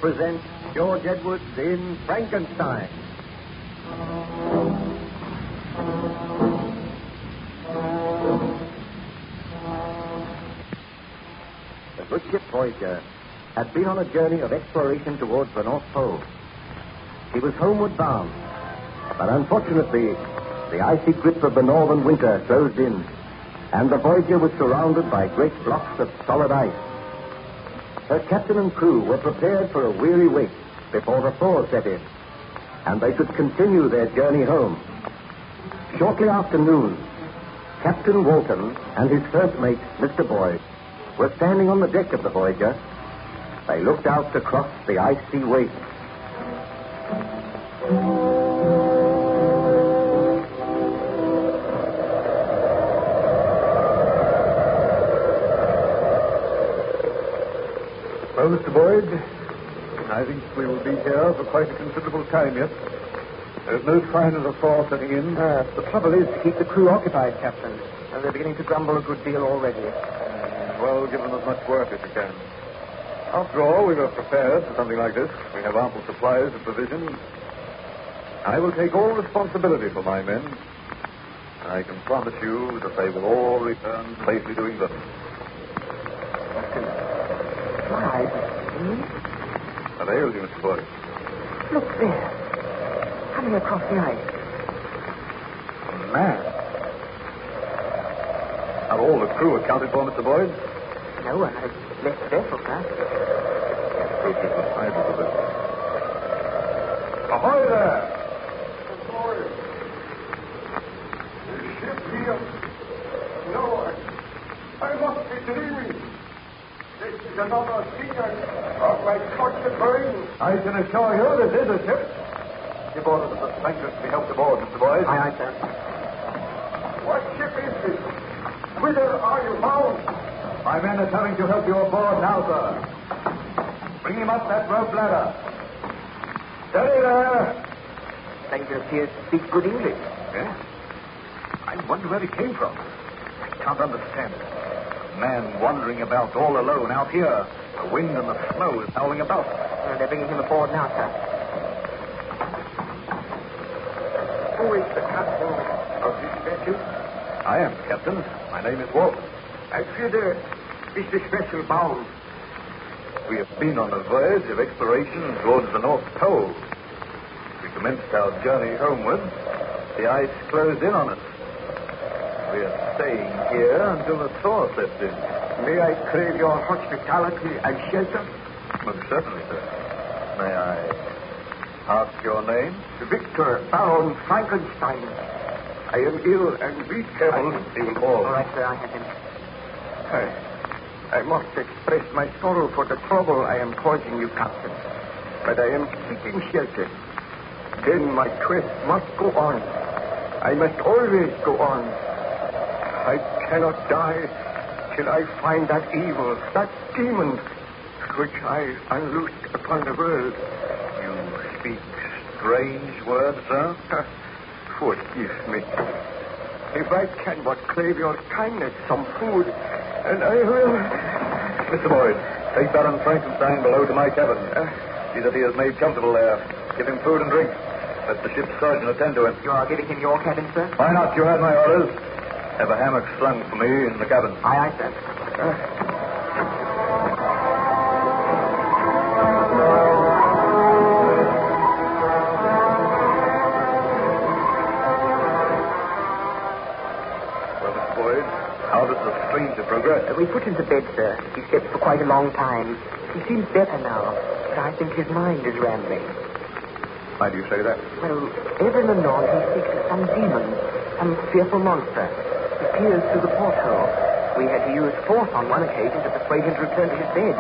present George Edwards in Frankenstein. The good ship Voyager had been on a journey of exploration towards the North Pole. She was homeward bound, but unfortunately, the icy grip of the northern winter closed in, and the Voyager was surrounded by great blocks of solid ice. Her captain and crew were prepared for a weary wait before the thaw set in, and they could continue their journey home. Shortly after noon, Captain Walton and his first mate, Mr. Boyd, were standing on the deck of the Voyager. They looked out across the icy waste. Well, Mr. Boyd, I think we will be here for quite a considerable time yet. There's no sign of the thaw setting in. The trouble is to keep the crew occupied, Captain. And they're beginning to grumble a good deal already. Well, give them as much work as you can. After all, we were prepared for something like this. We have ample supplies of provisions. I will take all responsibility for my men. I can promise you that they will all return safely doing good. Why? What ails you, Mr. Boyd? Look there. Coming across the ice. A man. Are all the crew accounted for, Mr. Boyd? No one has left the vessel, sir. Ahoy there! Boyd. The ship here. No, I must be dreaming. This is another secret of my tortured brain. I can assure you this is a ship. Give orders that the strangers be helped aboard, Mr. Boyd. Aye, sir. What ship is this? Whither are you bound? My men are telling to help you aboard now, sir. Bring him up that rope ladder. Steady there. Stranger appears to speak good English. Yeah? I wonder where he came from. I can't understand it. A man wandering about all alone out here. The wind and the snow is howling about. They're bringing him aboard now, sir. Who is the captain of this vessel? I am, Captain. My name is Walton. I fear there is this vessel bound. We have been on a voyage of exploration towards the North Pole. We commenced our journey homeward. The ice closed in on us. We are staying here until the thaw sets in. May I crave your hospitality and shelter? Most certainly, sir. May I ask your name? Victor Baron Frankenstein. I am ill and weak. Careful, he will fall. All right, sir, I have him. I must express my sorrow for the trouble I am causing you, Captain. But I am seeking shelter. Then my quest must go on. I must always go on. I cannot die till I find that evil, that demon, which I unloosed upon the world. You speak strange words, sir. Forgive me. If I can but crave your kindness, some food, and I will... Mr. Boyd, take Baron Frankenstein below to my cabin. See that he is made comfortable there. Give him food and drink. Let the ship's surgeon attend to him. You are giving him your cabin, sir? Why not? You had my orders. Have a hammock slung for me in the cabin. Aye, sir. How does the stranger progress? We put him to bed, sir. He slept for quite a long time. He seems better now, but I think his mind is rambling. Why do you say that? Well, ever and anon he speaks of some demon, some fearful monster. He peers through the porthole. We had to use force on one occasion to persuade him to return to his bed.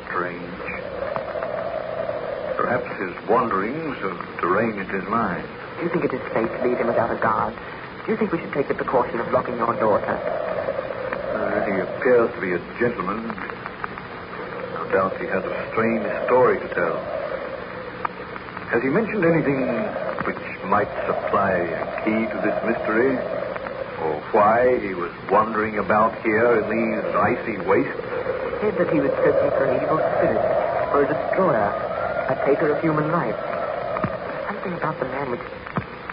Strange. Perhaps his wanderings have deranged his mind. Do you think it is safe to leave him without a guard? Do you think we should take the precaution of locking your daughter? He appears to be a gentleman. No doubt he has a strange story to tell. Has he mentioned anything which might supply a key to this mystery? Or why he was wandering about here in these icy wastes? He said that he was searching for an evil spirit. for a destroyer, a taker of human life. Something about the man which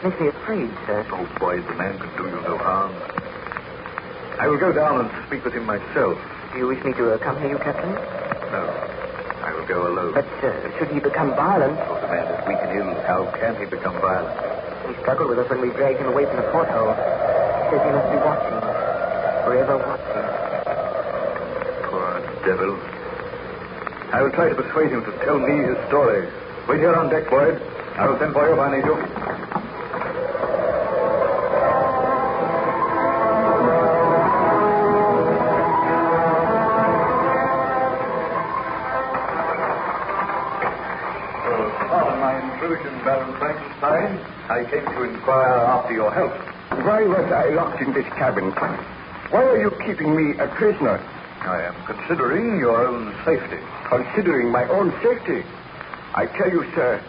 makes me afraid, sir. Oh, boy, the man can do you no harm. I will go down and speak with him myself. Do you wish me to accompany you, Captain? No, I will go alone. But, should he become violent? Oh, the man is weak and ill. How can he become violent? He struggled with us when we dragged him away from the porthole. He says he must be watching. Forever watching. Poor devil. I will try to persuade him to tell me his story. Wait here on deck, Boyd. I will send for you if I need you. Pardon my intrusion, Baron Frankenstein. I came to inquire after your health. Why was I locked in this cabin? Why are you keeping me a prisoner? I am considering your own safety. Considering my own safety? I tell you, sir,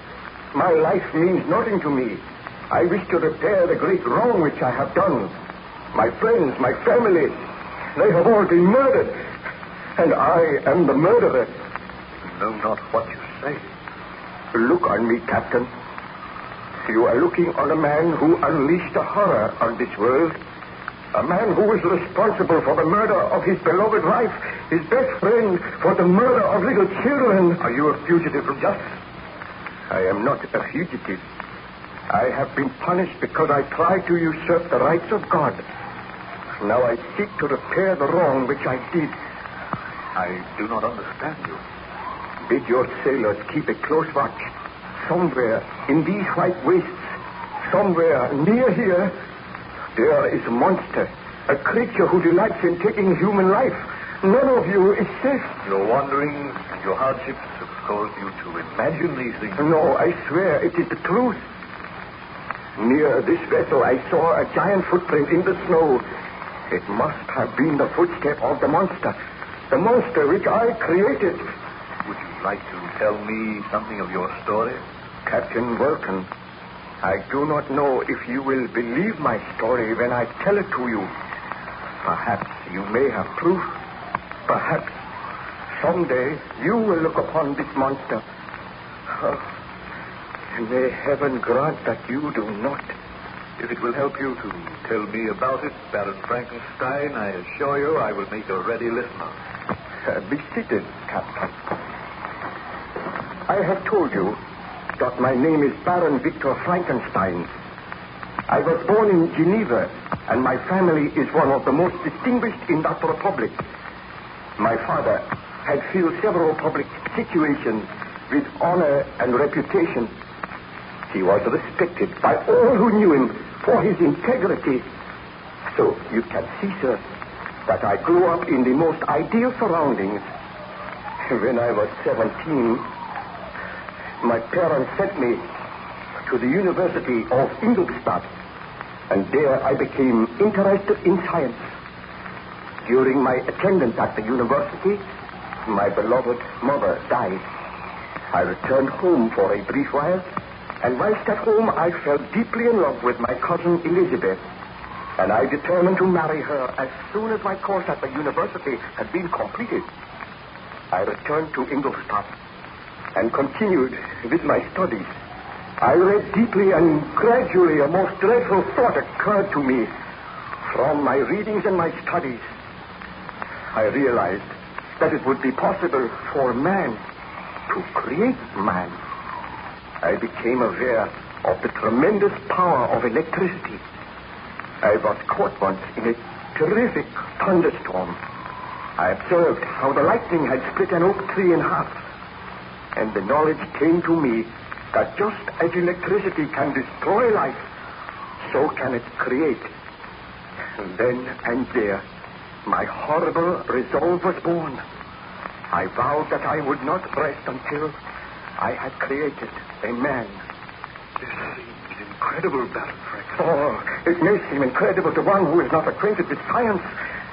my life means nothing to me. I wish to repair the great wrong which I have done. My friends, my family, they have all been murdered. And I am the murderer. You know not what you say. Look on me, Captain. You are looking on a man who unleashed a horror on this world. A man who was responsible for the murder of his beloved wife, his best friend, for the murder of little children. Are you a fugitive from justice? I am not a fugitive. I have been punished because I tried to usurp the rights of God. Now I seek to repair the wrong which I did. I do not understand you. Bid your sailors keep a close watch. Somewhere in these white wastes, somewhere near here, there is a monster, a creature who delights in taking human life. None of you is safe. Your wanderings and your hardships have caused you to imagine these things. No, I swear it is the truth. Near this vessel, I saw a giant footprint in the snow. It must have been the footstep of the monster which I created. Would you like to tell me something of your story? Captain Vulcan, I do not know if you will believe my story when I tell it to you. Perhaps you may have proof. Perhaps someday you will look upon this monster. Oh, may heaven grant that you do not. If it will help you to tell me about it, Baron Frankenstein, I assure you I will make a ready listener. Be seated, Captain. I have told you that my name is Baron Victor Frankenstein. I was born in Geneva, and my family is one of the most distinguished in that republic. My father had filled several public situations with honor and reputation. He was respected by all who knew him for his integrity. So you can see, sir, that I grew up in the most ideal surroundings. When I was 17, my parents sent me to the University of Ingolstadt, and there I became interested in science. During my attendance at the university, my beloved mother died. I returned home for a brief while, and whilst at home I fell deeply in love with my cousin Elizabeth, and I determined to marry her as soon as my course at the university had been completed. I returned to Ingolstadt and continued with my studies. I read deeply, and gradually a most dreadful thought occurred to me. From my readings and my studies, I realized that it would be possible for man to create man. I became aware of the tremendous power of electricity. I was caught once in a terrific thunderstorm. I observed how the lightning had split an oak tree in half. And the knowledge came to me that just as electricity can destroy life, so can it create. And then and there, my horrible resolve was born. I vowed that I would not rest until I had created a man. This seems incredible, Baron Frankenstein. Oh, it may seem incredible to one who is not acquainted with science,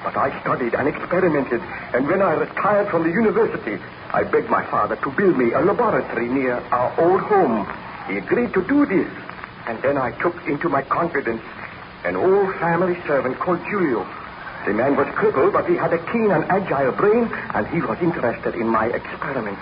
but I studied and experimented, and when I retired from the university, I begged my father to build me a laboratory near our old home. He agreed to do this, and then I took into my confidence an old family servant called Julio. The man was crippled, but he had a keen and agile brain, and he was interested in my experiments.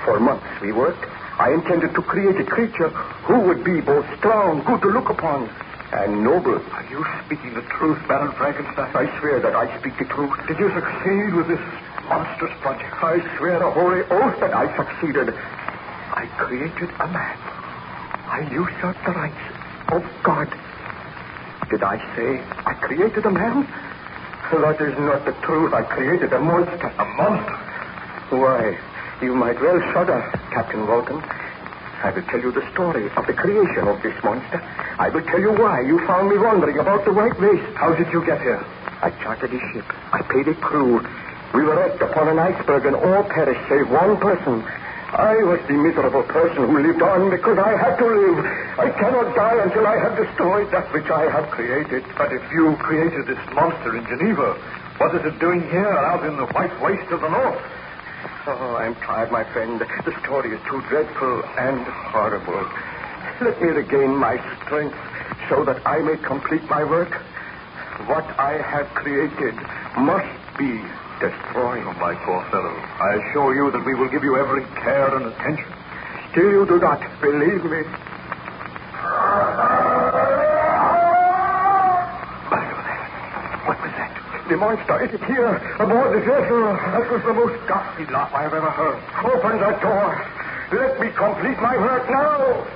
For months we worked. I intended to create a creature who would be both strong, good to look upon, and noble. Are you speaking the truth, Baron Frankenstein? I swear that I speak the truth. Did you succeed with this monstrous project? I swear a holy oath that I succeeded. I created a man. I usurped the rights of God. Did I say I created a man? That is not the truth. I created a monster. A monster? Why, you might well shudder, Captain Walton. I will tell you the story of the creation of this monster. I will tell you why you found me wandering about the white waste. How did you get here? I chartered a ship. I paid a crew. We were wrecked upon an iceberg and all perished save one person. I was the miserable person who lived on because I had to live. I cannot die until I have destroyed that which I have created. But if you created this monster in Geneva, what is it doing here out in the white waste of the north? Oh, I'm tired, my friend. The story is too dreadful and horrible. Let me regain my strength so that I may complete my work. What I have created must be destroyed. Oh, my poor fellow. I assure you that we will give you every care and attention. Still you do not believe me. What was that? The monster, it is here, aboard the vessel. That was the most ghastly laugh I have ever heard. Open that door. Let me complete my work now.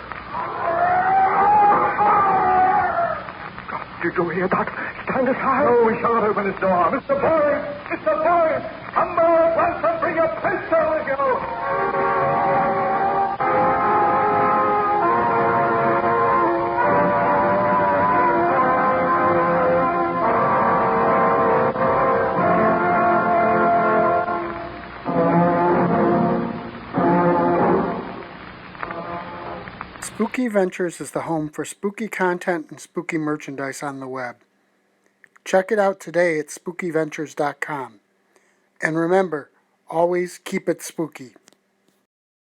Did you hear that? Stand aside. No, we shall not open this door. Mr. Boyd! Mr. Boyd! Come down at once and bring a pistol with you! Spooky Ventures is the home for spooky content and spooky merchandise on the web. Check it out today at spookyventures.com. And remember, always keep it spooky.